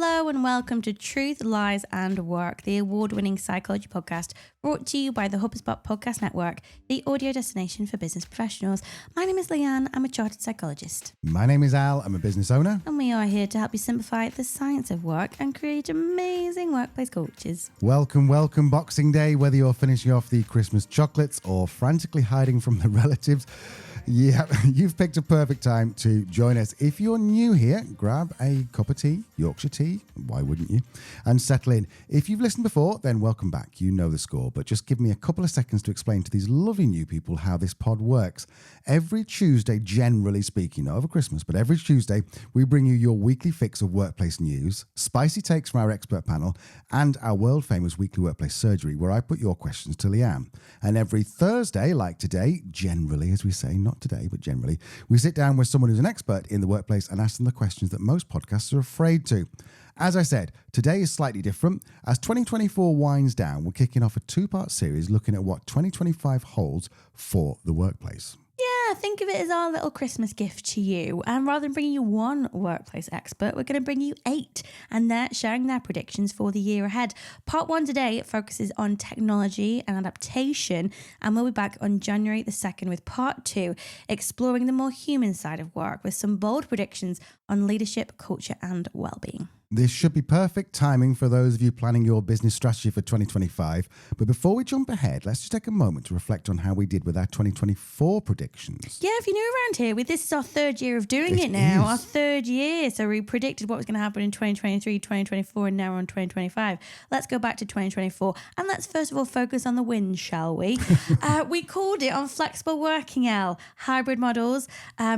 Hello and welcome to Truth, Lies and Work, the award-winning psychology podcast brought to you by the HubSpot Podcast Network, the audio destination for business professionals. My name is Leanne. I'm a chartered psychologist. My name is Al. I'm a business owner. And we are here to help you simplify the science of work and create amazing workplace cultures. Welcome, Boxing Day. Whether you're finishing off the Christmas chocolates or frantically hiding from the relatives, yeah, you've picked a perfect time to join us. If you're new here, grab a cup of tea, Yorkshire tea, why wouldn't you, and settle in. If you've listened before, then welcome back. You know the score, but just give me a couple of seconds to explain to these lovely new people how this pod works. Every Tuesday, generally speaking, not over Christmas, but every Tuesday, we bring you your weekly fix of workplace news, spicy takes from our expert panel, and our world-famous weekly workplace surgery, where I put your questions to Leanne. And every Thursday, like today, generally, as we say, not today, but generally, we sit down with someone who's an expert in the workplace and ask them the questions that most podcasts are afraid to. As I said, today is slightly different. As 2024 winds down, we're kicking off a two-part series looking at what 2025 holds for the workplace. Yeah, think of it as our little Christmas gift to you. And rather than bringing you one workplace expert, we're going to bring you 8, and they're sharing their predictions for the year ahead. Part 1 today focuses on technology and adaptation, and we'll be back on January the 2nd with Part 2, exploring the more human side of work with some bold predictions on leadership, culture, and well-being. This should be perfect timing for those of you planning your business strategy for 2025. But before we jump ahead, let's just take a moment to reflect on how we did with our 2024 predictions. Yeah, if you're new around here, this is our 3rd year of doing it now, our 3rd year. So we predicted what was going to happen in 2023, 2024, and now we're on 2025. Let's go back to 2024 and let's first of all focus on the wins, shall we? We called it on flexible working, Al, hybrid models,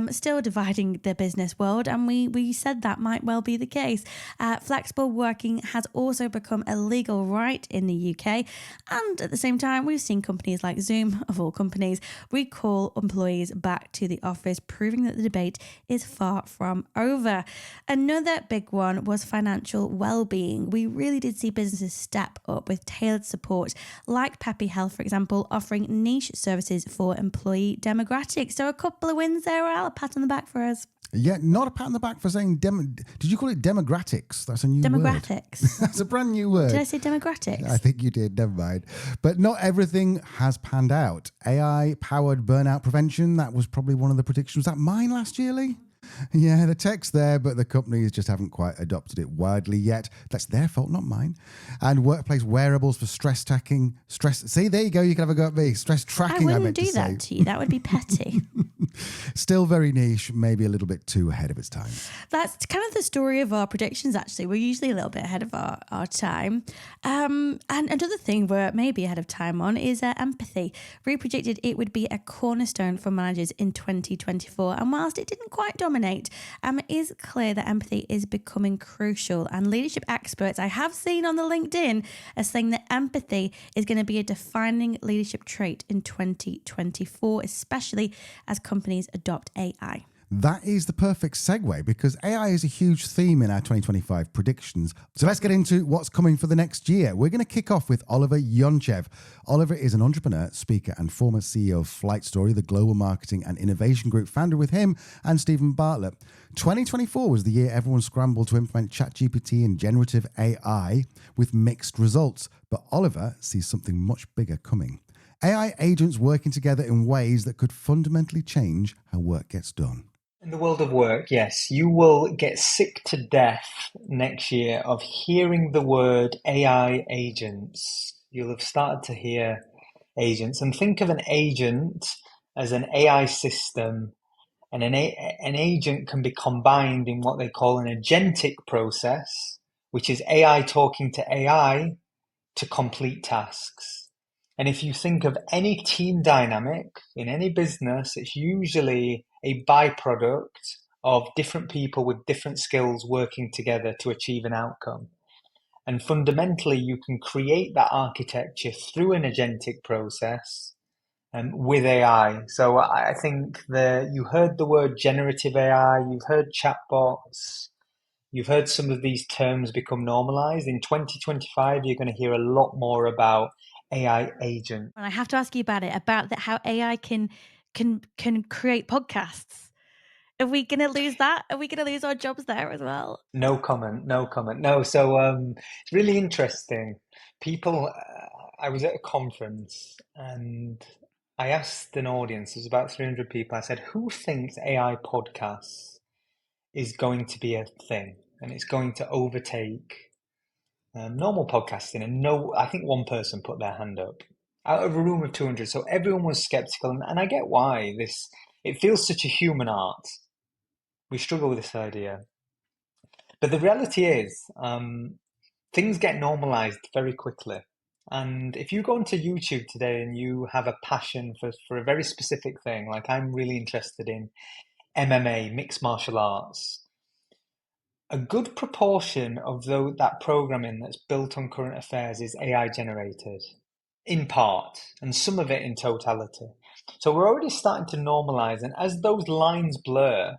still dividing the business world, and we said that might well be the case. Flexible working has also become a legal right in the UK, and at the same time we've seen companies like Zoom, of all companies, recall employees back to the office, proving that the debate is far from over. Another big one was financial well-being. We really did see businesses step up with tailored support, like Peppy Health, for example, offering niche services for employee demographics. So a couple of wins there, Al, a pat on the back for us. Yeah, not a pat on the back for saying did you call it demographics? That's a new word. Demographics. That's a brand new word. Did I say demographics? I think you did, never mind. But not everything has panned out. AI-powered burnout prevention, that was probably one of the predictions. Was that mine last year, Lee? Yeah, the tech's there, but the companies just haven't quite adopted it widely yet. That's their fault, not mine. And workplace wearables for stress tracking. See, there you go. You can have a go at me. Stress tracking, I wouldn't do that to you. That would be petty. Still very niche, maybe a little bit too ahead of its time. That's kind of the story of our predictions, actually. We're usually a little bit ahead of our time. And another thing we're maybe ahead of time on is empathy. We predicted it would be a cornerstone for managers in 2024. And whilst it didn't quite dominate, it is clear that empathy is becoming crucial. And leadership experts I have seen on the LinkedIn are saying that empathy is going to be a defining leadership trait in 2024, especially as companies adopt AI. That is the perfect segue because AI is a huge theme in our 2025 predictions. So let's get into what's coming for the next year. We're going to kick off with Oliver Yonchev. Oliver is an entrepreneur, speaker, and former CEO of Flight Story, the global marketing and innovation group founded with him and Stephen Bartlett. 2024 was the year everyone scrambled to implement ChatGPT and generative AI with mixed results. But Oliver sees something much bigger coming. AI agents working together in ways that could fundamentally change how work gets done. In the world of work, yes, you will get sick to death next year of hearing the word AI agents. You'll have started to hear agents, and think of an agent as an AI system, and an agent can be combined in what they call an agentic process, which is AI talking to AI to complete tasks. And if you think of any team dynamic in any business, it's usually a byproduct of different people with different skills working together to achieve an outcome. And fundamentally, you can create that architecture through an agentic process with AI. So I think you heard the word generative AI, you've heard chatbots, you've heard some of these terms become normalized. In 2025, you're going to hear a lot more about AI agent. And I have to ask you about how AI can create podcasts. Are we going to lose that? Are we going to lose our jobs there as well? No comment, no comment. No, so it's really interesting. People, I was at a conference and I asked an audience, there's about 300 people. I said, who thinks AI podcasts is going to be a thing and it's going to overtake normal podcasting? And no, I think one person put their hand up out of a room of 200. So everyone was skeptical, and I get why. It feels such a human art. We struggle with this idea. But the reality is, things get normalized very quickly. And if you go onto YouTube today and you have a passion for a very specific thing, like I'm really interested in MMA, mixed martial arts, a good proportion of that programming that's built on current affairs is AI generated, in part, and some of it in totality. So we're already starting to normalize, and as those lines blur,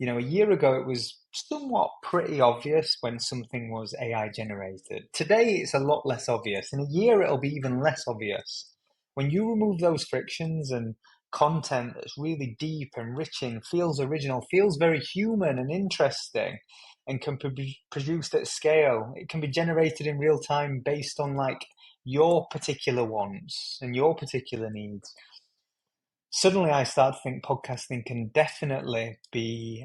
a year ago it was somewhat pretty obvious when something was AI generated. Today it's a lot less obvious. In a year it'll be even less obvious. When you remove those frictions and content that's really deep, enriching, feels original, feels very human and interesting, and can be produced at scale. It can be generated in real time based on like your particular wants and your particular needs. Suddenly I start to think podcasting can definitely be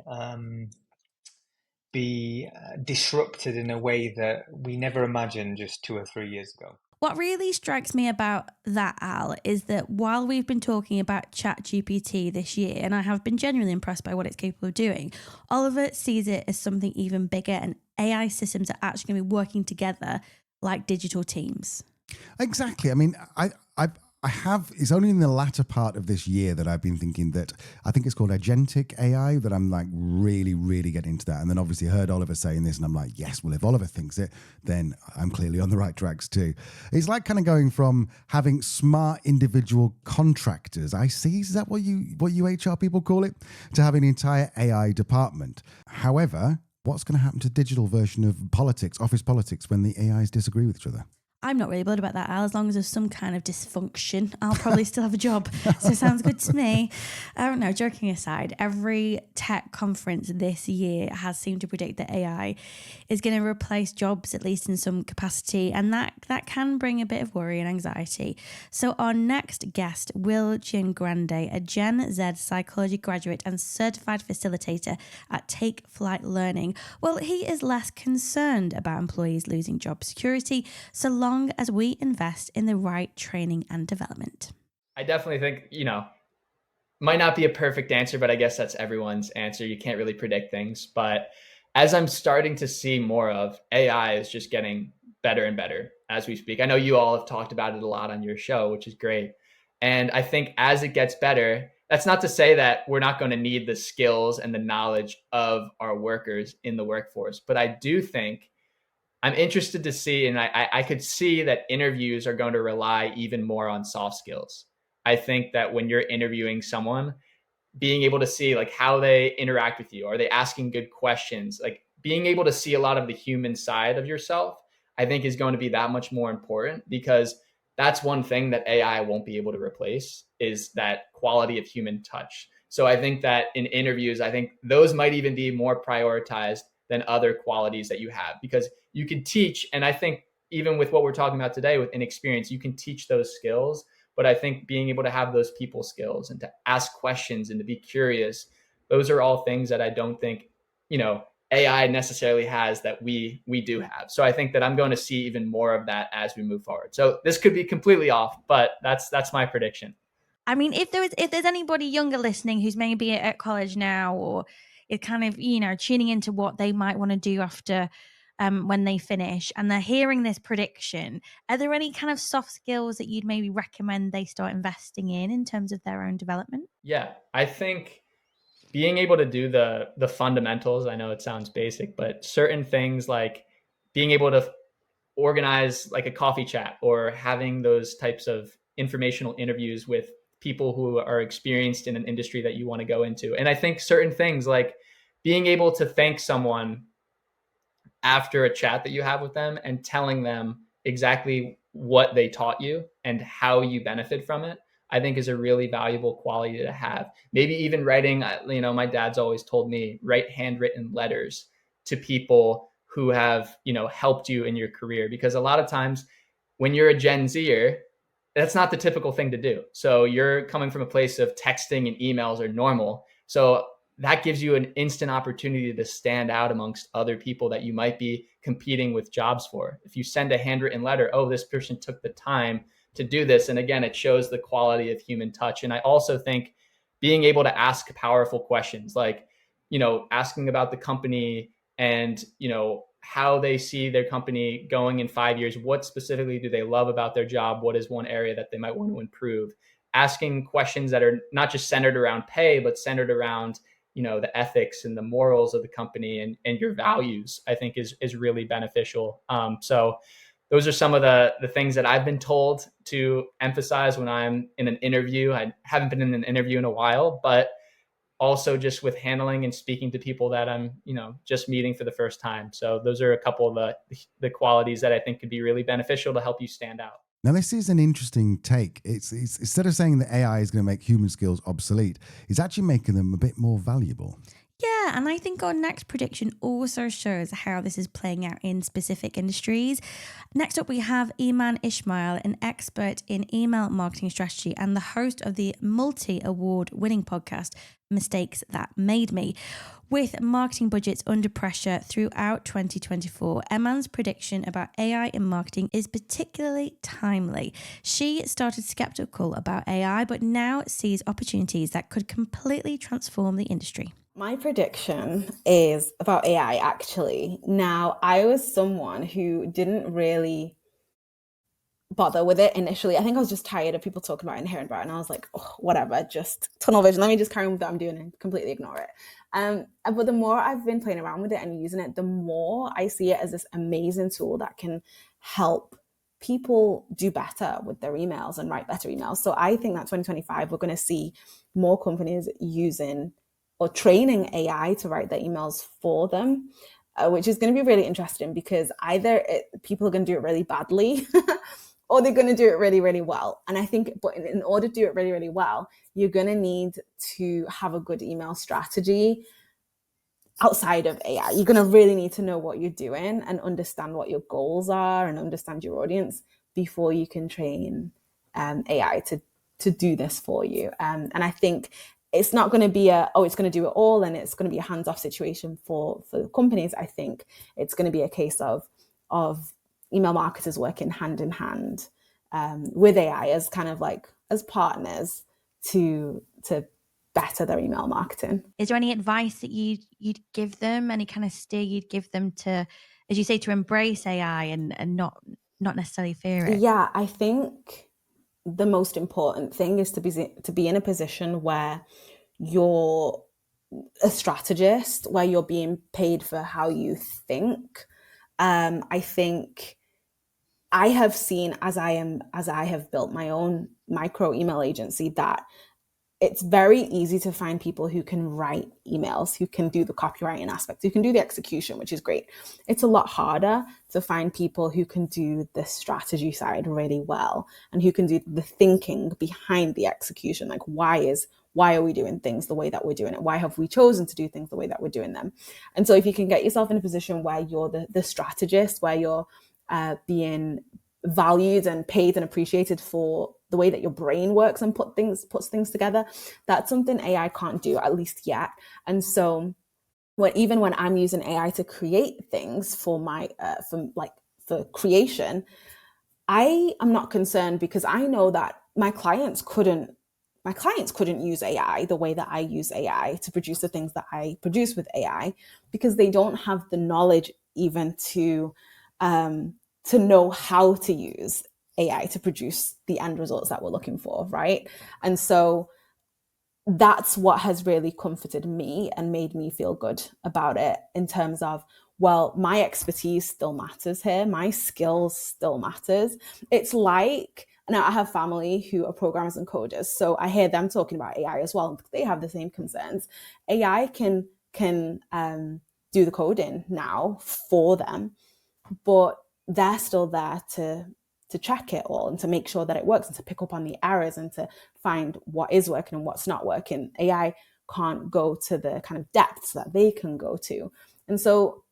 disrupted in a way that we never imagined just 2 or 3 years ago. What really strikes me about that, Al, is that while we've been talking about ChatGPT this year, and I have been genuinely impressed by what it's capable of doing, Oliver sees it as something even bigger, and AI systems are actually going to be working together like digital teams. Exactly. I mean, I have, it's only in the latter part of this year that I've been thinking that, I think it's called agentic AI, that I'm like really, really getting into that. And then obviously heard Oliver saying this and I'm like, yes, well, if Oliver thinks it, then I'm clearly on the right tracks too. It's like kind of going from having smart individual contractors, ICs, is that what you HR people call it, to having an entire AI department. However, what's going to happen to the digital version of politics, office politics, when the AIs disagree with each other? I'm not really bothered about that, Al. As long as there's some kind of dysfunction, I'll probably still have a job. So it sounds good to me. I don't know, joking aside, every tech conference this year has seemed to predict that AI is going to replace jobs, at least in some capacity. And that can bring a bit of worry and anxiety. So our next guest, Will Giangrande, a Gen Z psychology graduate and certified facilitator at Take Flight Learning. Well, he is less concerned about employees losing job security, so long as we invest in the right training and development. I definitely think, might not be a perfect answer, but I guess that's everyone's answer. You can't really predict things. But as I'm starting to see more of, AI is just getting better and better as we speak. I know you all have talked about it a lot on your show, which is great. And I think as it gets better, that's not to say that we're not going to need the skills and the knowledge of our workers in the workforce. But I do think I'm interested to see, and I could see that interviews are going to rely even more on soft skills. I think that when you're interviewing someone, being able to see like how they interact with you, are they asking good questions, like being able to see a lot of the human side of yourself, I think is going to be that much more important, because that's one thing that AI won't be able to replace, is that quality of human touch. So I think that in interviews, I think those might even be more prioritized than other qualities that you have, because you can teach. And I think even with what we're talking about today with inexperience, you can teach those skills. But I think being able to have those people skills and to ask questions and to be curious, those are all things that I don't think, AI necessarily has that we do have. So I think that I'm going to see even more of that as we move forward. So this could be completely off, but that's my prediction. I mean, if there's anybody younger listening who's maybe at college now, or is kind of, tuning into what they might want to do after when they finish, and they're hearing this prediction, are there any kind of soft skills that you'd maybe recommend they start investing in terms of their own development? Yeah, I think being able to do the fundamentals, I know it sounds basic, but certain things like being able to organize like a coffee chat, or having those types of informational interviews with people who are experienced in an industry that you want to go into. And I think certain things like being able to thank someone after a chat that you have with them and telling them exactly what they taught you and how you benefit from it. I think is a really valuable quality to have. Maybe even writing, my dad's always told me, write handwritten letters to people who have, helped you in your career. Because a lot of times when you're a Gen Zer, that's not the typical thing to do. So you're coming from a place of texting and emails are normal. So that gives you an instant opportunity to stand out amongst other people that you might be competing with jobs for. If you send a handwritten letter, oh, this person took the time to do this. And again, it shows the quality of human touch. And I also think being able to ask powerful questions, like, asking about the company and, how they see their company going in 5 years. What specifically do they love about their job? What is one area that they might want to improve? Asking questions that are not just centered around pay, but centered around, the ethics and the morals of the company and your values, I think is really beneficial. So those are some of the things that I've been told to emphasize when I'm in an interview. I haven't been in an interview in a while, but also just with handling and speaking to people that I'm, just meeting for the first time. So those are a couple of the qualities that I think could be really beneficial to help you stand out. Now, this is an interesting take. It's instead of saying that AI is going to make human skills obsolete, it's actually making them a bit more valuable. Yeah, and I think our next prediction also shows how this is playing out in specific industries. Next up, we have Eman Ismail, an expert in email marketing strategy and the host of the multi-award winning podcast, Mistakes That Made Me. With marketing budgets under pressure throughout 2024, Eman's prediction about AI in marketing is particularly timely. She started skeptical about AI, but now sees opportunities that could completely transform the industry. My prediction is about AI, actually. Now, I was someone who didn't really bother with it initially. I think I was just tired of people talking about it and hearing about it. And I was like, oh, whatever, just tunnel vision. Let me just carry on with what I'm doing and completely ignore it. But the more I've been playing around with it and using it, the more I see it as this amazing tool that can help people do better with their emails and write better emails. So I think that 2025, we're going to see more companies using or training AI to write their emails for them, which is going to be really interesting because either people are going to do it really badly or they're going to do it really, really well. And I think, but in order to do it really, really well, you're going to need to have a good email strategy outside of AI. You're going to really need to know what you're doing and understand what your goals are and understand your audience before you can train AI to do this for you. And I think it's not going to be it's going to do it all and it's going to be a hands-off situation for the companies. I think it's going to be a case of email marketers working hand in hand with AI as kind of like as partners to better their email marketing. Is there any advice that you'd give them, any kind of steer you'd give them to, as you say, to embrace AI and not necessarily fear it? Yeah, I think the most important thing is to be in a position where you're a strategist, where you're being paid for how you think. I think I have seen as I have built my own micro email agency that it's very easy to find people who can write emails, who can do the copywriting aspect, who can do the execution, which is great. It's a lot harder to find people who can do the strategy side really well and who can do the thinking behind the execution. Like, why are we doing things the way that we're doing it? Why have we chosen to do things the way that we're doing them? And so if you can get yourself in a position where you're the strategist, where you're being valued and paid and appreciated for the way that your brain works and puts things together, that's something AI can't do, at least yet. And so even when I'm using AI to create things for my for creation, I am not concerned because I know that my clients couldn't use AI the way that I use AI to produce the things that I produce with AI, because they don't have the knowledge even to know how to use AI to produce the end results that we're looking for, right? And so that's what has really comforted me and made me feel good about it in terms of, well, my expertise still matters here. My skills still matters. It's like, now I have family who are programmers and coders, so I hear them talking about AI as well. They have the same concerns. AI can do the coding now for them, but they're still there to check it all and to make sure that it works and to pick up on the errors and to find what is working and what's not working. AI can't go to the kind of depths that they can go to. And so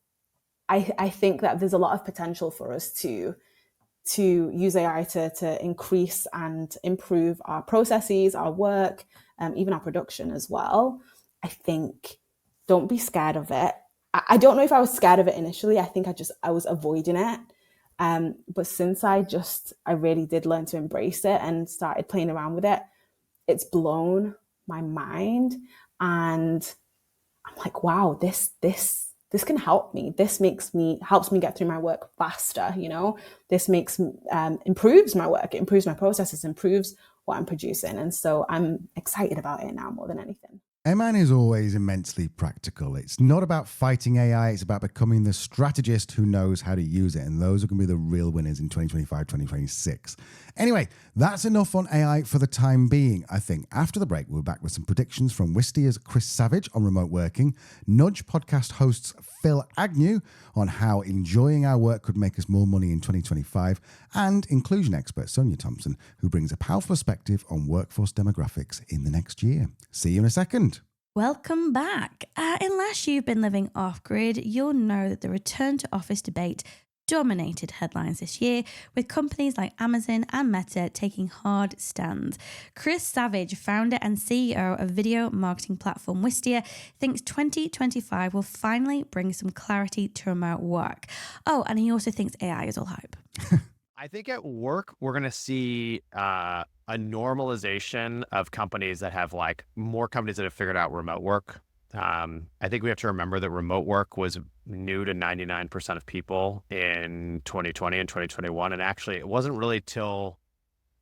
I think that there's a lot of potential for us to use AI to increase and improve our processes, our work, even our production as well. I think don't be scared of it. I don't know if I was scared of it initially. I think I was avoiding it. But since I really did learn to embrace it and started playing around with it, it's blown my mind. And I'm like, wow, this can help me. This helps me get through my work faster. This improves my work. It improves my processes, improves what I'm producing. And so I'm excited about it now more than anything. Eman is always immensely practical. It's not about fighting AI, it's about becoming the strategist who knows how to use it. And those are going to be the real winners in 2025, 2026. Anyway, that's enough on AI for the time being, I think. After the break, we're back with some predictions from Wistia's Chris Savage on remote working, Nudge podcast hosts Phil Agnew on how enjoying our work could make us more money in 2025, and inclusion expert Sonia Thompson, who brings a powerful perspective on workforce demographics in the next year. See you in a second. Welcome back. Unless you've been living off-grid, you'll know that the return to office debate dominated headlines this year, with companies like Amazon and Meta taking hard stands. Chris Savage, founder and CEO of video marketing platform Wistia, thinks 2025 will finally bring some clarity to remote work. Oh, and he also thinks AI is all hype. I think at work, we're going to see a normalization of companies that have more companies that have figured out remote work. I think we have to remember that remote work was new to 99% of people in 2020 and 2021. And actually, it wasn't really till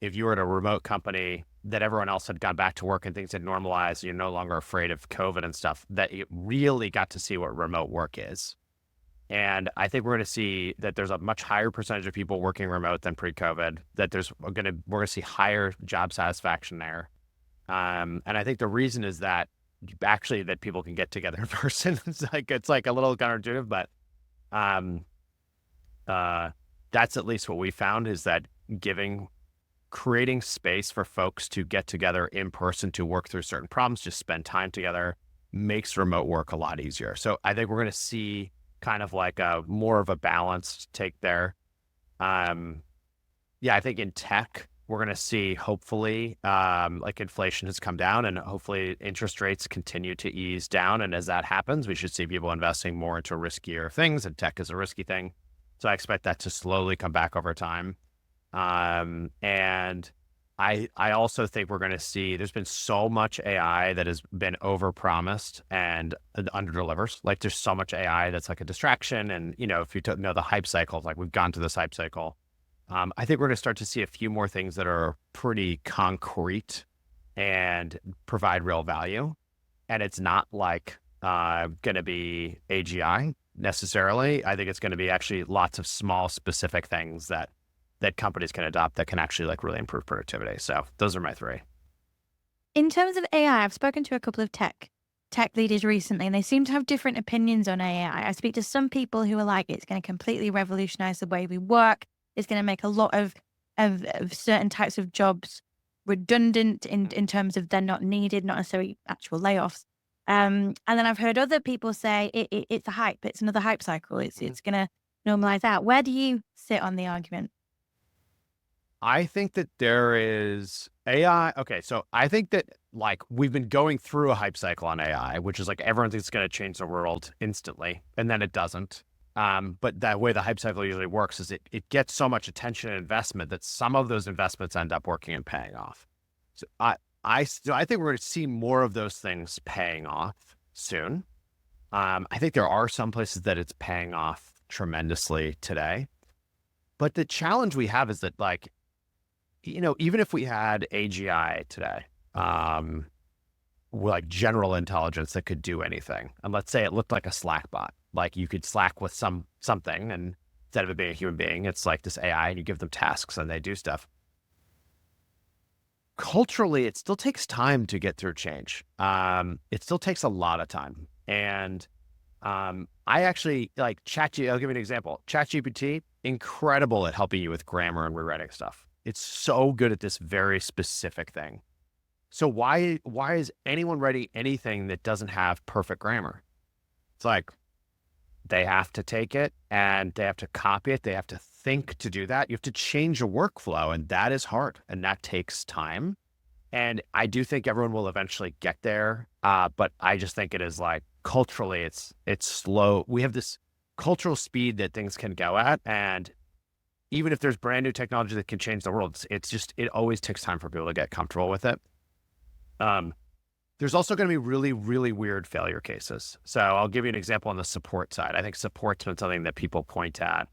if you were at a remote company that everyone else had gone back to work and things had normalized, you're no longer afraid of COVID and stuff, that you really got to see what remote work is. And I think we're going to see that there's a much higher percentage of people working remote than pre-COVID, that we're going to see higher job satisfaction there. And I think the reason is that that people can get together in person. It's like a little counterintuitive, but that's at least what we found, is that creating space for folks to get together in person to work through certain problems, just spend time together, makes remote work a lot easier. So I think we're going to see kind of like more of a balanced take there. I think in tech, we're going to see, hopefully, inflation has come down and hopefully interest rates continue to ease down. And as that happens, we should see people investing more into riskier things, and tech is a risky thing. So I expect that to slowly come back over time. And I also think we're going to see, there's been so much AI that has been overpromised and underdelivers. There's so much AI that's like a distraction. And, if you know the hype cycle, we've gone to this hype cycle. I think we're going to start to see a few more things that are pretty concrete and provide real value. And it's not going to be AGI necessarily. I think it's going to be actually lots of small specific things that companies can adopt that can actually really improve productivity. So those are my three. In terms of AI, I've spoken to a couple of tech leaders recently, and they seem to have different opinions on AI. I speak to some people who are like, it's going to completely revolutionize the way we work. It's going to make a lot of certain types of jobs redundant in terms of they're not needed, not necessarily actual layoffs. And then I've heard other people say it's a hype. It's another hype cycle. It's going to normalize out. Where do you sit on the argument? I think that there is AI. Okay, so I think that we've been going through a hype cycle on AI, which is everyone thinks it's going to change the world instantly, and then it doesn't. But that way the hype cycle usually works is it gets so much attention and investment that some of those investments end up working and paying off. So I think we're going to see more of those things paying off soon. I think there are some places that it's paying off tremendously today. But the challenge we have is that even if we had AGI today, general intelligence that could do anything, and let's say it looked like a Slack bot, you could Slack with something, and instead of it being a human being, it's this AI, and you give them tasks and they do stuff. Culturally, it still takes time to get through change. It still takes a lot of time. And I actually like ChatGPT. I'll give you an example. ChatGPT, incredible at helping you with grammar and rewriting stuff. It's so good at this very specific thing. So why is anyone writing anything that doesn't have perfect grammar? It's like they have to take it and they have to copy it. They have to think to do that. You have to change your workflow, and that is hard, and that takes time. And I do think everyone will eventually get there, but I just think it is like culturally, it's slow. We have this cultural speed that things can go at, and even if there's brand new technology that can change the world, it always takes time for people to get comfortable with it. There's also going to be really, really weird failure cases. So I'll give you an example on the support side. I think support's been something that people point at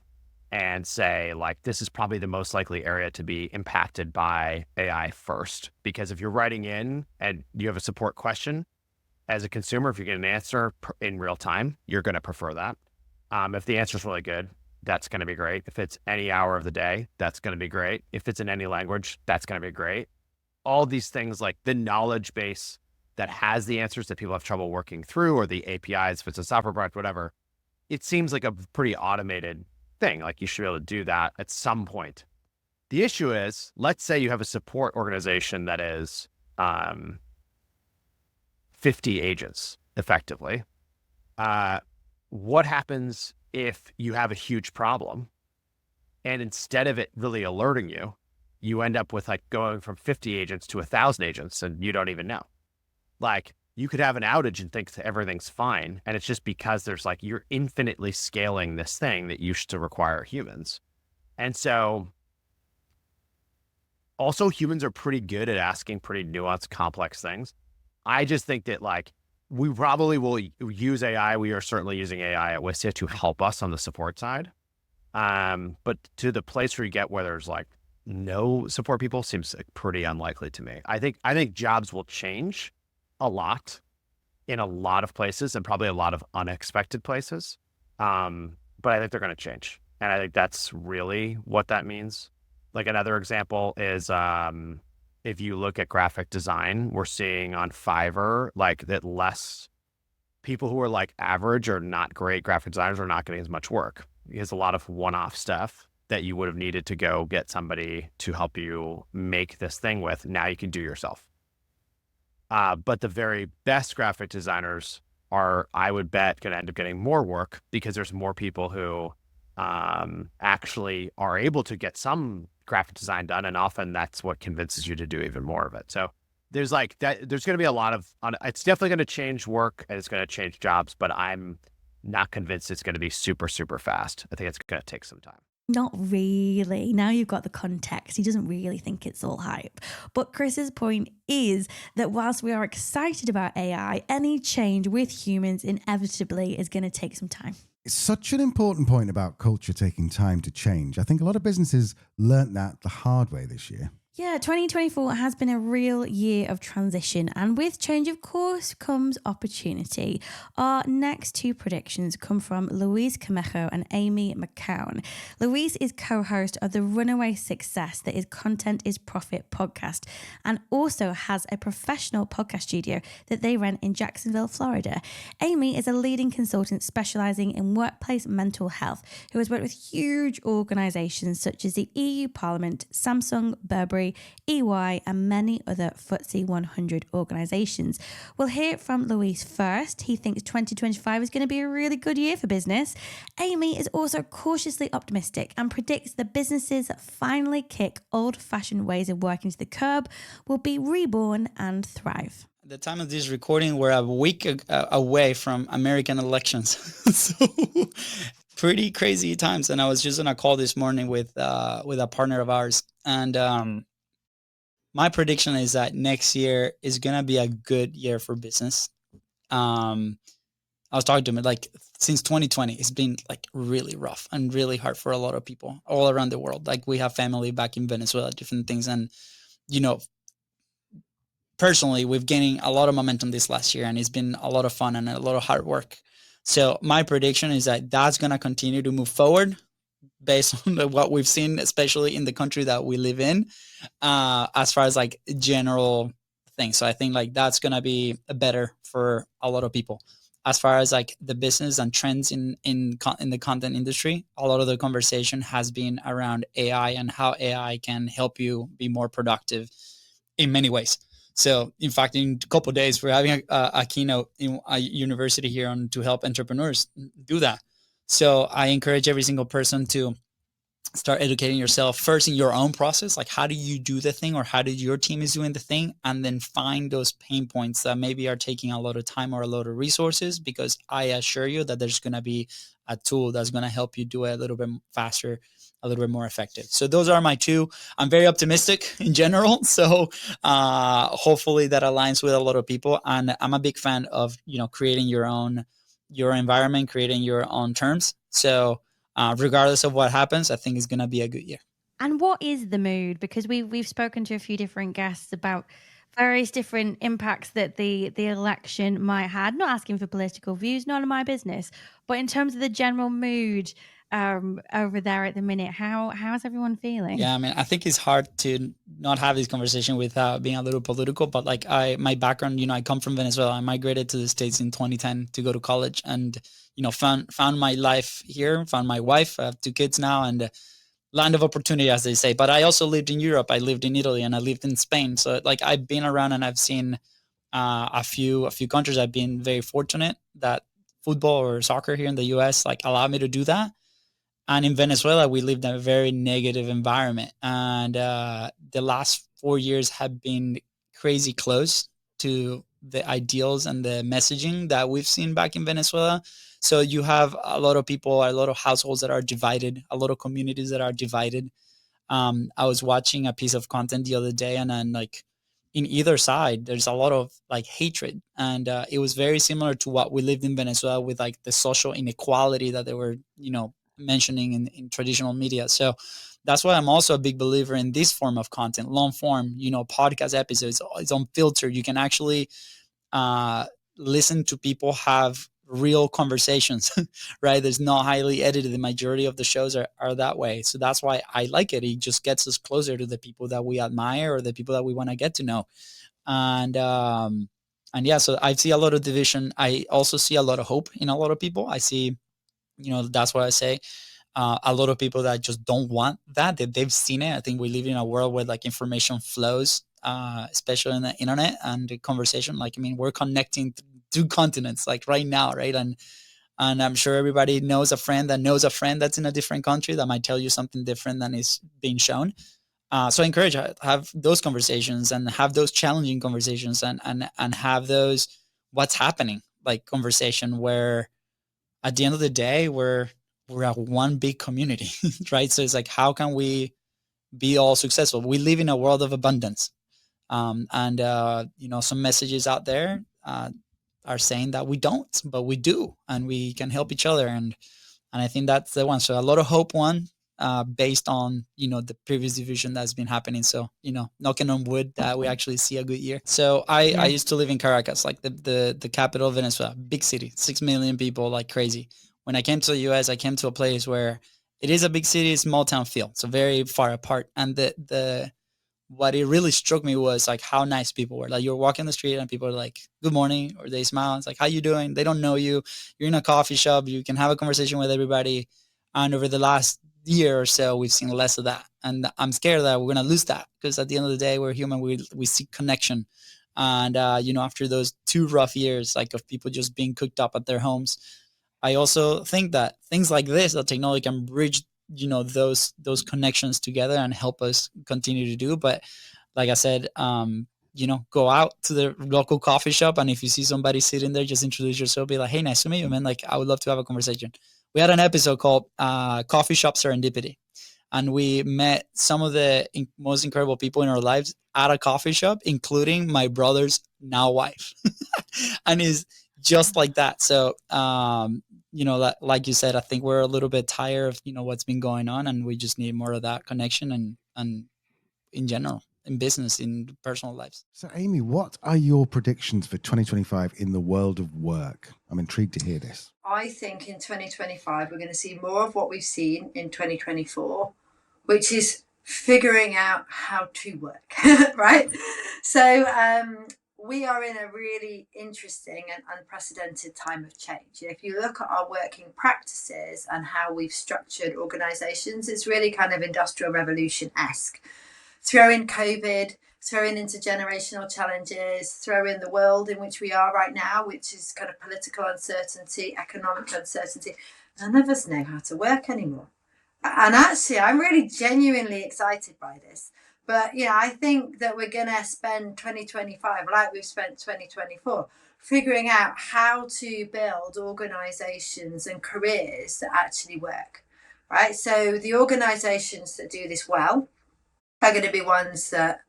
and say, like, this is probably the most likely area to be impacted by AI first. Because if you're writing in and you have a support question, as a consumer, if you get an answer in real time, you're going to prefer that. If the answer is really good, that's going to be great. If it's any hour of the day, that's going to be great. If it's in any language, that's going to be great. All these things, like the knowledge base that has the answers that people have trouble working through, or the APIs, if it's a software product, whatever, it seems like a pretty automated thing. Like you should be able to do that at some point. The issue is, let's say you have a support organization that is 50 agents effectively. What happens if you have a huge problem and instead of it really alerting you, you end up with like going from 50 agents to 1,000 agents and you don't even know? Like you could have an outage and think that everything's fine. And it's just because there's like, you're infinitely scaling this thing that used to require humans. And so also humans are pretty good at asking pretty nuanced, complex things. I just think that like, we probably will use AI. We are certainly using AI at Wistia to help us on the support side. But to the place where you get where there's like no support people seems like pretty unlikely to me. I think jobs will change a lot in a lot of places and probably a lot of unexpected places. But I think they're going to change. And I think that's really what that means. Like another example is if you look at graphic design, we're seeing on Fiverr, like that less people who are like average or not great graphic designers are not getting as much work. There's a lot of one-off stuff that you would have needed to go get somebody to help you make this thing with. Now you can do yourself. But the very best graphic designers are, I would bet, going to end up getting more work because there's more people who actually are able to get some graphic design done. And often that's what convinces you to do even more of it. So there's like that, there's going to be a lot of, it's definitely going to change work and it's going to change jobs, but I'm not convinced it's going to be super, super fast. I think it's going to take some time. Not really. Now you've got the context. He doesn't really think it's all hype. But Chris's point is that whilst we are excited about AI, any change with humans inevitably is going to take some time. It's such an important point about culture taking time to change. I think a lot of businesses learnt that the hard way this year. Yeah, 2024 has been a real year of transition, and with change, of course, comes opportunity. Our next two predictions come from Luis Camejo and Amy McCown. Luis is co-host of the runaway success that is Content is Profit podcast, and also has a professional podcast studio that they rent in Jacksonville, Florida. Amy is a leading consultant specializing in workplace mental health, who has worked with huge organizations such as the EU Parliament, Samsung, Burberry, EY, and many other FTSE 100 organizations. We'll hear from Luis first. He thinks 2025 is going to be a really good year for business. Amy is also cautiously optimistic and predicts the businesses that finally kick old-fashioned ways of working to the curb will be reborn and thrive. At the time of this recording, we're a week away from American elections. So pretty crazy times. And I was just on a call this morning with a partner of ours. And my prediction is that next year is going to be a good year for business. I was talking to him, like, since 2020, it's been like really rough and really hard for a lot of people all around the world. Like, we have family back in Venezuela, different things. And, you know, personally, we've gaining a lot of momentum this last year, and it's been a lot of fun and a lot of hard work. So my prediction is that that's going to continue to move forward based on what we've seen, especially in the country that we live in, as far as like general things. So I think like that's going to be better for a lot of people. as far as like the business and trends in the content industry, a lot of the conversation has been around AI and how AI can help you be more productive in many ways. So in fact, in a couple of days, we're having a keynote in a university here to help entrepreneurs do that. So I encourage every single person to start educating yourself first in your own process. Like, how do you do the thing, or how did your team is doing the thing? And then find those pain points that maybe are taking a lot of time or a lot of resources, because I assure you that there's going to be a tool that's going to help you do it a little bit faster, a little bit more effective. So those are my two. I'm very optimistic in general. So hopefully that aligns with a lot of people. And I'm a big fan of, creating your environment, creating your own terms. So regardless of what happens, I think it's going to be a good year. And what is the mood? Because we've spoken to a few different guests about various different impacts that the election might have. Not asking for political views, none of my business. But in terms of the general mood over there at the minute, how's everyone feeling? Yeah, I mean, I think it's hard to not have this conversation without being a little political. But like my background, I come from Venezuela. I migrated to the States in 2010 to go to college, and found my life here. Found my wife. I have 2 kids now, and land of opportunity, as they say. But I also lived in Europe. I lived in Italy, and I lived in Spain. So like I've been around, and I've seen a few countries. I've been very fortunate that football or soccer here in the US like allowed me to do that. And in Venezuela, we lived in a very negative environment. And the last 4 years have been crazy close to the ideals and the messaging that we've seen back in Venezuela. So you have a lot of people, a lot of households that are divided, a lot of communities that are divided. I was watching a piece of content the other day, and then like in either side, there's a lot of like hatred. And it was very similar to what we lived in Venezuela with like the social inequality that they were, mentioning in traditional media. So that's why I'm also a big believer in this form of content, long form, podcast episodes. It's unfiltered. You can actually listen to people have real conversations, right? There's not highly edited. The majority of the shows are that way. So that's why I like it. It just gets us closer to the people that we admire or the people that we want to get to know. And yeah, so I see a lot of division. I also see a lot of hope in a lot of people. I see, that's what I say. A lot of people that just don't want that they've seen it. I think we live in a world where like information flows, especially in the internet and the conversation. Like, I mean, we're connecting 2 continents like right now, right? And I'm sure everybody knows a friend that knows a friend that's in a different country that might tell you something different than is being shown. So I encourage have those conversations and have those challenging conversations and have those what's happening like conversation where at the end of the day we're at one big community, right? So it's like, how can we be all successful? We live in a world of abundance. And some messages out there are saying that we don't, but we do, and we can help each other. And I think that's the one. So a lot of hope, based on, the previous division that's been happening. So, knocking on wood that we actually see a good year. So I used to live in Caracas, like the capital of Venezuela, big city, 6 million people, like crazy. When I came to the US, I came to a place where it is a big city, small town feel. So very far apart. And what it really struck me was like how nice people were. Like you're walking the street and people are like, good morning, or they smile. It's like, how you doing? They don't know you. You're in a coffee shop. You can have a conversation with everybody. And over the last year or so, we've seen less of that. And I'm scared that we're going to lose that, because at the end of the day, we're human. We seek connection. And, after those 2 rough years, like of people just being cooped up at their homes, I also think that things like this, that technology can bridge, those connections together and help us continue to do. But like I said, go out to the local coffee shop, and if you see somebody sitting there, just introduce yourself, be like, hey, nice to meet you, man. Like, I would love to have a conversation. We had an episode called Coffee Shop Serendipity, and we met some of the most incredible people in our lives at a coffee shop, including my brother's now wife. And it's just like that. So, like you said, I think we're a little bit tired of, what's been going on, and we just need more of that connection and in general, in business, in personal lives. So, Amy, what are your predictions for 2025 in the world of work? I'm intrigued to hear this. I think in 2025, we're going to see more of what we've seen in 2024, which is figuring out how to work, right? So we are in a really interesting and unprecedented time of change. If you look at our working practices and how we've structured organizations, it's really kind of industrial revolution-esque. Throw in COVID, throw in intergenerational challenges, throw in the world in which we are right now, which is kind of political uncertainty, economic uncertainty. None of us know how to work anymore. And actually, I'm really genuinely excited by this. But, I think that we're going to spend 2025, like we've spent 2024, figuring out how to build organizations and careers that actually work, right? So the organizations that do this well are going to be ones that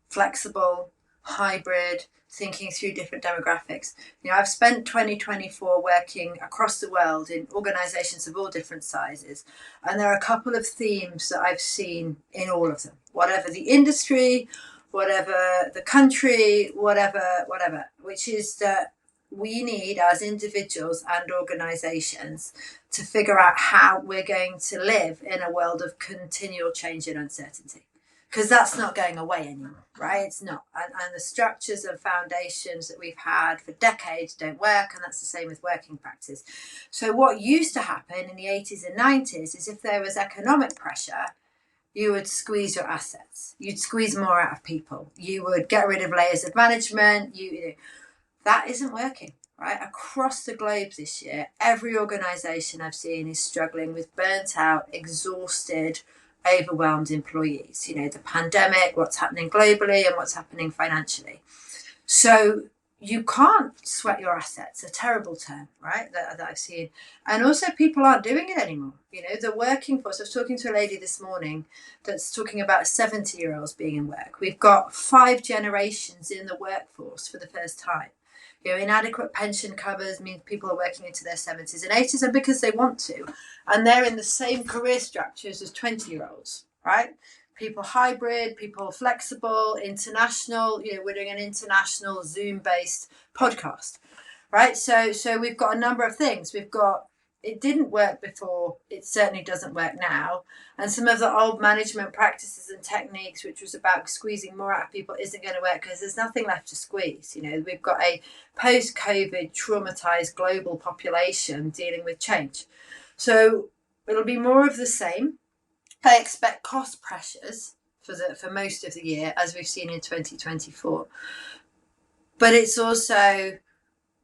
flexible, hybrid, thinking through different demographics. I've spent 2024 working across the world in organizations of all different sizes. And there are a couple of themes that I've seen in all of them, whatever the industry, whatever the country, whatever, which is that we need as individuals and organizations to figure out how we're going to live in a world of continual change and uncertainty. Because that's not going away anymore, right? It's not. And the structures and foundations that we've had for decades don't work, and that's the same with working practice. So what used to happen in the 80s and 90s is if there was economic pressure, you would squeeze your assets. You'd squeeze more out of people. You would get rid of layers of management. That isn't working, right? Across the globe this year, every organization I've seen is struggling with burnt out, exhausted, overwhelmed employees. The pandemic, what's happening globally and what's happening financially. So you can't sweat your assets, a terrible term, right, that I've seen. And also people aren't doing it anymore. The working force, I was talking to a lady this morning that's talking about 70-year-olds being in work. We've got 5 generations in the workforce for the first time. Inadequate pension covers means people are working into their 70s and 80s, and because they want to. And they're in the same career structures as 20-year-olds, right? People hybrid, people flexible, international. We're doing an international Zoom-based podcast, right? So we've got a number of things. We've got, it didn't work before, it certainly doesn't work now. And some of the old management practices and techniques, which was about squeezing more out of people, isn't going to work because there's nothing left to squeeze. We've got a post-COVID traumatized global population dealing with change. So it'll be more of the same. I expect cost pressures for most of the year, as we've seen in 2024. But it's also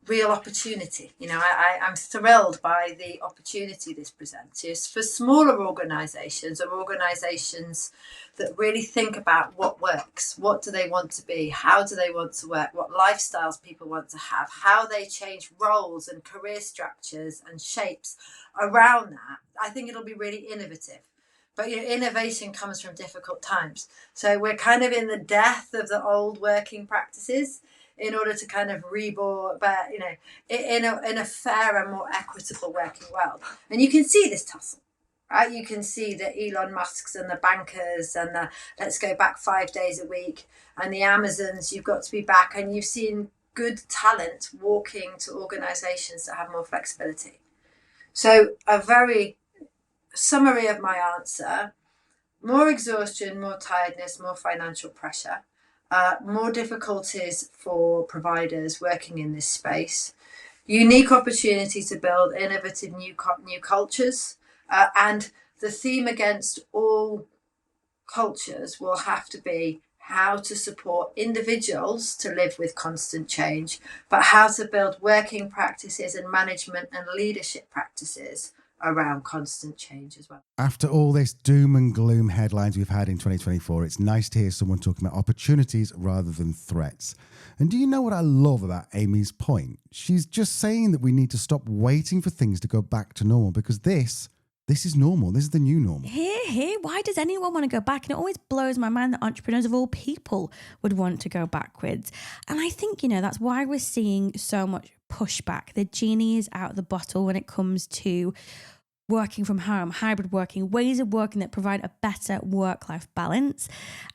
real opportunity. I'm thrilled by the opportunity this presents. It's for smaller organizations or organizations that really think about what works, what do they want to be, how do they want to work, what lifestyles people want to have, how they change roles and career structures and shapes around that. I think it'll be really innovative. But innovation comes from difficult times. So we're kind of in the death of the old working practices in order to kind of reborn, but in a fair and more equitable working world. And you can see this tussle, right? You can see the Elon Musks and the bankers and the let's go back 5 days a week and the Amazons, you've got to be back. And you've seen good talent walking to organizations that have more flexibility. So a very summary of my answer: more exhaustion, more tiredness, more financial pressure. More difficulties for providers working in this space, unique opportunity to build innovative new cultures, and the theme against all cultures will have to be how to support individuals to live with constant change, but how to build working practices and management and leadership practices around constant change as well. After all this doom and gloom headlines we've had in 2024, it's nice to hear someone talking about opportunities rather than threats. And do you know what I love about Amy's point? She's just saying that we need to stop waiting for things to go back to normal, because this is normal. This is the new normal. Here. Why does anyone want to go back? And it always blows my mind that entrepreneurs of all people would want to go backwards. And I think, that's why we're seeing so much pushback. The genie is out of the bottle when it comes to working from home, hybrid working, ways of working that provide a better work-life balance.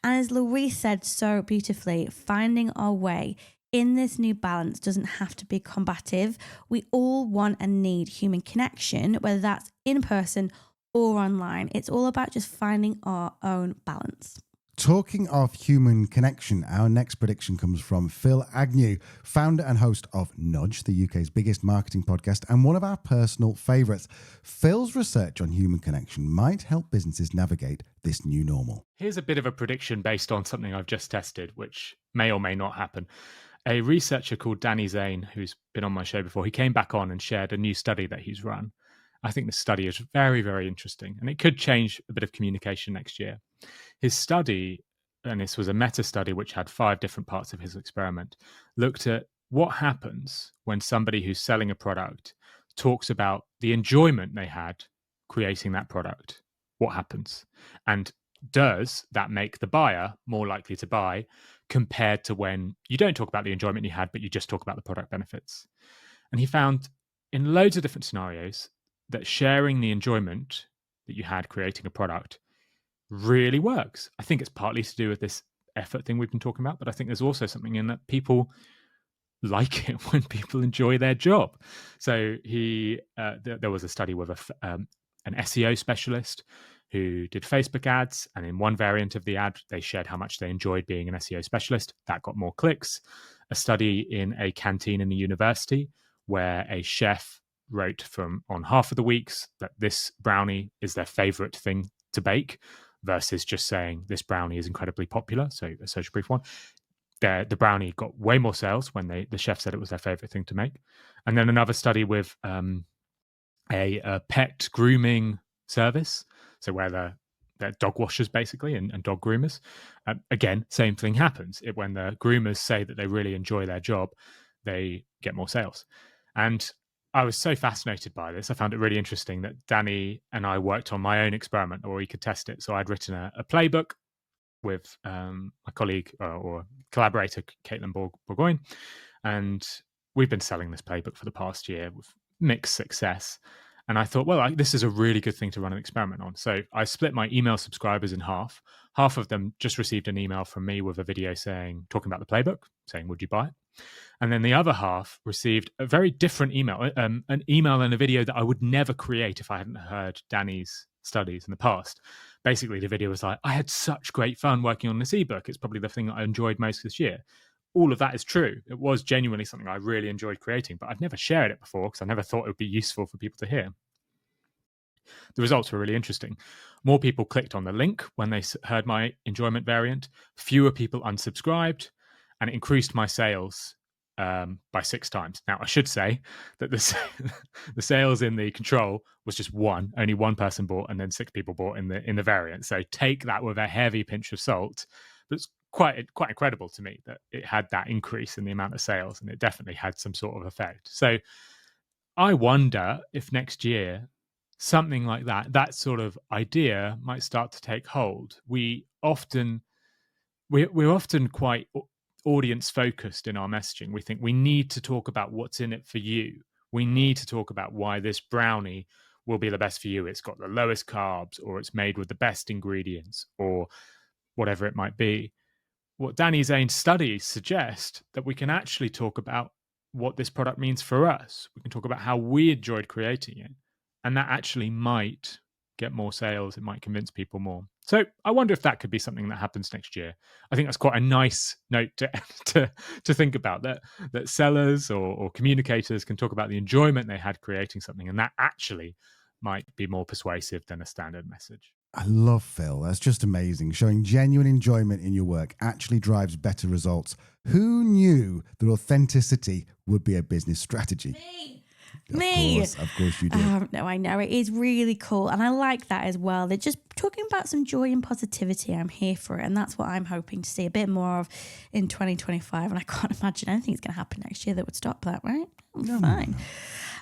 And as Louise said so beautifully, finding our way in this new balance doesn't have to be combative. We all want and need human connection, whether that's in person or online. It's all about just finding our own balance. Talking of human connection, our next prediction comes from Phil Agnew, founder and host of Nudge, the UK's biggest marketing podcast, and one of our personal favourites. Phil's research on human connection might help businesses navigate this new normal. Here's a bit of a prediction based on something I've just tested, which may or may not happen. A researcher called Danny Zane, who's been on my show before, he came back on and shared a new study that he's run. I think this study is very, very interesting, and it could change a bit of communication next year. His study, and this was a meta-study which had 5 different parts of his experiment, looked at what happens when somebody who's selling a product talks about the enjoyment they had creating that product. What happens? And does that make the buyer more likely to buy compared to when you don't talk about the enjoyment you had, but you just talk about the product benefits? And he found in loads of different scenarios that sharing the enjoyment that you had creating a product really works. I think it's partly to do with this effort thing we've been talking about, but I think there's also something in that people like it when people enjoy their job. So there was a study with an SEO specialist who did Facebook ads, and in one variant of the ad, they shared how much they enjoyed being an SEO specialist. That got more clicks. A study in a canteen in a university where a chef wrote on half of the weeks that this brownie is their favorite thing to bake, versus just saying this brownie is incredibly popular, so a social proof one. The brownie got way more sales when the chef said it was their favorite thing to make. And then another study with a pet grooming service, so where they're dog washers basically and dog groomers. Again, same thing happens. When the groomers say that they really enjoy their job, they get more sales. And I was so fascinated by this. I found it really interesting that Danny and I worked on my own experiment where we could test it. So I'd written a playbook with my colleague or collaborator, Caitlin Bourgoin, and we've been selling this playbook for the past year with mixed success. And I thought, well, this is a really good thing to run an experiment on. So I split my email subscribers in half. Half of them just received an email from me with a video talking about the playbook, saying, would you buy it? And then the other half received a very different email, an email and a video that I would never create if I hadn't heard Danny's studies in the past. Basically, the video was like, I had such great fun working on this ebook. It's probably the thing that I enjoyed most this year. All of that is true. It was genuinely something I really enjoyed creating, but I've never shared it before because I never thought it would be useful for people to hear. The results were really interesting. More people clicked on the link when they heard my enjoyment variant. Fewer people unsubscribed, and it increased my sales by 6 times. Now, I should say that the sales in the control was just one. Only one person bought, and then 6 people bought in the variant. So take that with a heavy pinch of salt. But it's quite incredible to me that it had that increase in the amount of sales, and it definitely had some sort of effect. So I wonder if next year something like that sort of idea might start to take hold. We're often quite audience focused in our messaging. We think we need to talk about what's in it for you. We need to talk about why this brownie will be the best for you. It's got the lowest carbs, or it's made with the best ingredients, or whatever it might be. What Danny Zane's studies suggest that we can actually talk about what this product means for us. We can talk about how we enjoyed creating it, and that actually might get more sales. It might convince people more. So I wonder if that could be something that happens next year. I think that's quite a nice note to think about, that sellers or communicators can talk about the enjoyment they had creating something, and that actually might be more persuasive than a standard message. I love Phil. That's just amazing. Showing genuine enjoyment in your work actually drives better results. Who knew that authenticity would be a business strategy? Me. Of course you did. No, I know. It is really cool. And I like that as well. They're just talking about some joy and positivity. I'm here for it. And that's what I'm hoping to see a bit more of in 2025. And I can't imagine anything's going to happen next year that would stop that, right? Fine.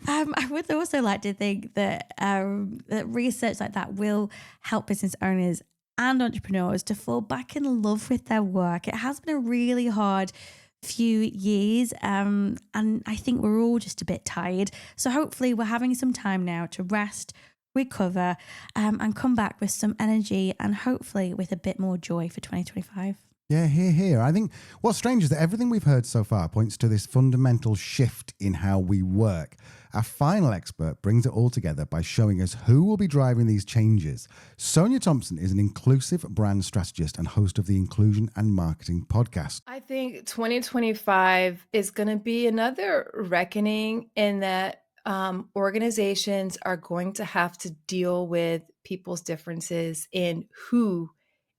I would also like to think that research like that will help business owners and entrepreneurs to fall back in love with their work. It has been a really hard few years, and I think we're all just a bit tired. So hopefully we're having some time now to rest, recover, and come back with some energy and hopefully with a bit more joy for 2025. Yeah, here. I think what's strange is that everything we've heard so far points to this fundamental shift in how we work. Our final expert brings it all together by showing us who will be driving these changes. Sonia Thompson is an inclusive brand strategist and host of the Inclusion and Marketing podcast. I think 2025 is going to be another reckoning in that organizations are going to have to deal with people's differences in who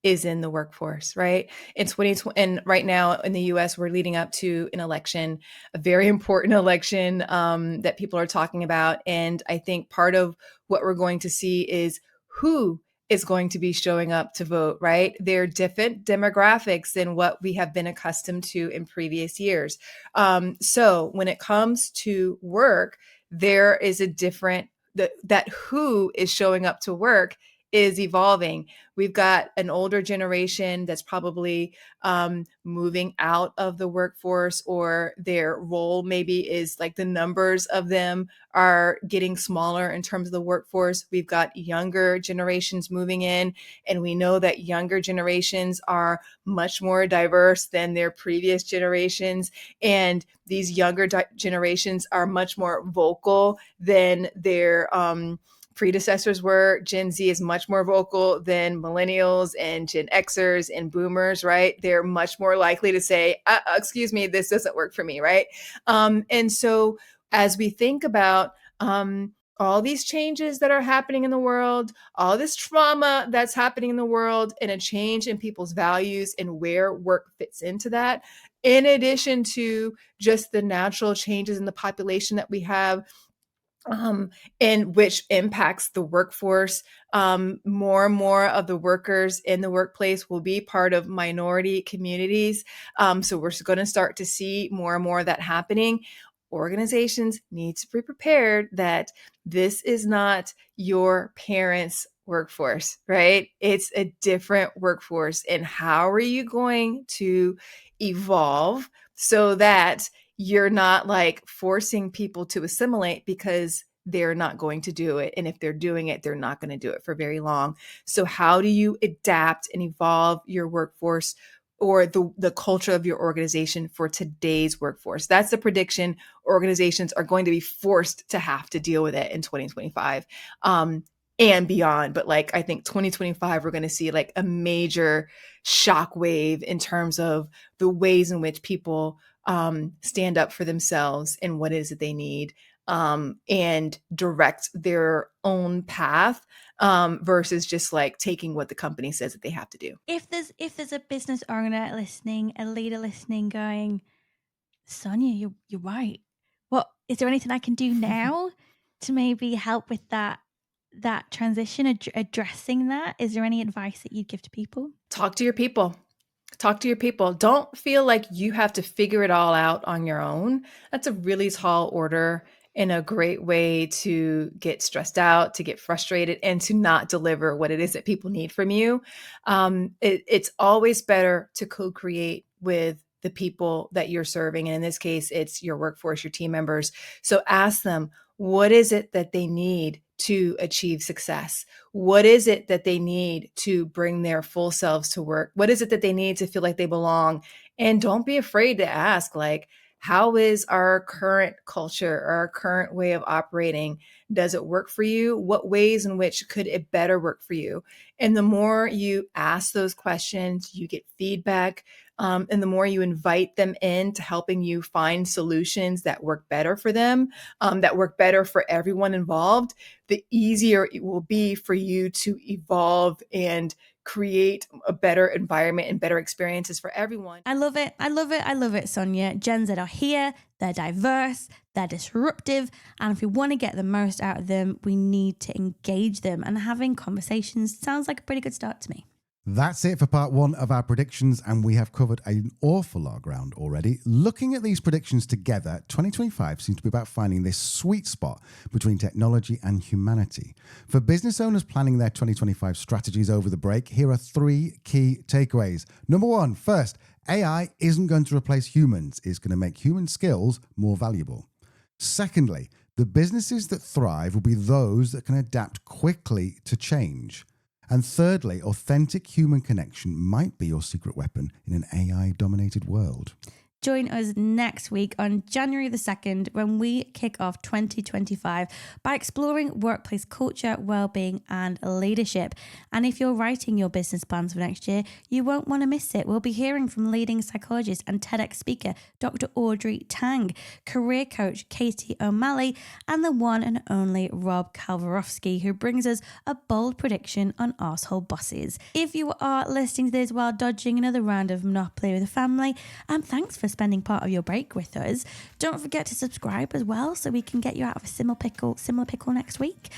is in the workforce, right? In 2020, and right now in the US, we're leading up to an election, a very important election that people are talking about. And I think part of what we're going to see is who is going to be showing up to vote, right? They're different demographics than what we have been accustomed to in previous years. So when it comes to work, there is a different, that who is showing up to work is evolving. We've got an older generation that's probably moving out of the workforce, or their role maybe is like the numbers of them are getting smaller in terms of the workforce. We've got younger generations moving in, and we know that younger generations are much more diverse than their previous generations. And these younger generations are much more vocal than their predecessors were. Gen Z is much more vocal than millennials and Gen Xers and boomers, right? They're much more likely to say, excuse me, this doesn't work for me, right? And so as we think about all these changes that are happening in the world, all this trauma that's happening in the world, and a change in people's values and where work fits into that, in addition to just the natural changes in the population that we have, and which impacts the workforce. More and more of the workers in the workplace will be part of minority communities. So we're going to start to see more and more of that happening. Organizations need to be prepared that this is not your parents' workforce, right? It's a different workforce. And how are you going to evolve so that you're not like forcing people to assimilate because they're not going to do it. And if they're doing it, they're not going to do it for very long. So how do you adapt and evolve your workforce or the culture of your organization for today's workforce? That's the prediction. Organizations are going to be forced to have to deal with it in 2025 and beyond. But like, I think 2025, we're going to see like a major shockwave in terms of the ways in which people stand up for themselves and what it is that they need, and direct their own path, versus just like taking what the company says that they have to do. If there's a business owner listening, a leader listening, going, Sonia, you're right. What is there anything I can do now to maybe help with that transition, addressing that? Is there any advice that you'd give to people? Talk to your people. Talk to your people. Don't feel like you have to figure it all out on your own. That's a really tall order and a great way to get stressed out, to get frustrated, and to not deliver what it is that people need from you. It's always better to co-create with the people that you're serving. And in this case, it's your workforce, your team members. So ask them, what is it that they need to achieve success? What is it that they need to bring their full selves to work? What is it that they need to feel like they belong? And don't be afraid to ask, like, how is our current culture or our current way of operating? Does it work for you? What ways in which could it better work for you? And the more you ask those questions, you get feedback. And the more you invite them in to helping you find solutions that work better for them, that work better for everyone involved, the easier it will be for you to evolve and create a better environment and better experiences for everyone. I love it. I love it. I love it, Sonia. Gen Z are here. They're diverse. They're disruptive. And if we want to get the most out of them, we need to engage them. And having conversations sounds like a pretty good start to me. That's it for part one of our predictions, and we have covered an awful lot of ground already. Looking at these predictions together, 2025 seems to be about finding this sweet spot between technology and humanity. For business owners planning their 2025 strategies over the break, here are 3 key takeaways. Number 1, first, AI isn't going to replace humans. It's going to make human skills more valuable. Secondly, the businesses that thrive will be those that can adapt quickly to change. And thirdly, authentic human connection might be your secret weapon in an AI-dominated world. Join us next week on January the 2nd when we kick off 2025 by exploring workplace culture, well-being and leadership. And if you're writing your business plans for next year, you won't want to miss it. We'll be hearing from leading psychologist and TEDx speaker Dr. Audrey Tang, career coach Katie O'Malley, and the one and only Rob Kalvarowski, who brings us a bold prediction on arsehole bosses. If you are listening to this while dodging another round of Monopoly with the family, thanks for spending part of your break with us. Don't forget to subscribe as well so we can get you out of a similar pickle next week.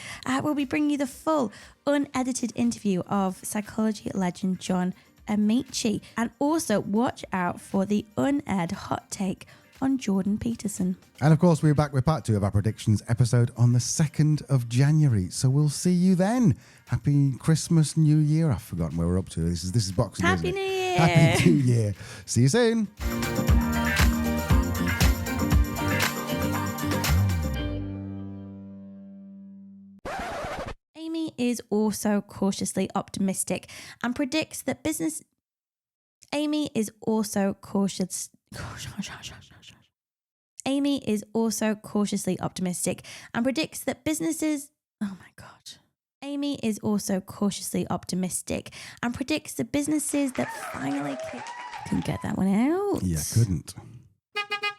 We'll be bringing you the full unedited interview of psychology legend John Amici, and also watch out for the unaired hot take on Jordan Peterson. And of course, we're back with part 2 of our predictions episode on the 2nd of January. So we'll see you then. Happy Christmas, New Year. I've forgotten where we're up to. This is Boxing Day. Happy New Year. Happy New Year. See you soon. Amy is also cautiously optimistic and predicts that business... Amy is also cautiously optimistic and predicts that businesses... Oh my God. Amy is also cautiously optimistic and predicts the businesses that finally... Couldn't get that one out. Yeah, couldn't.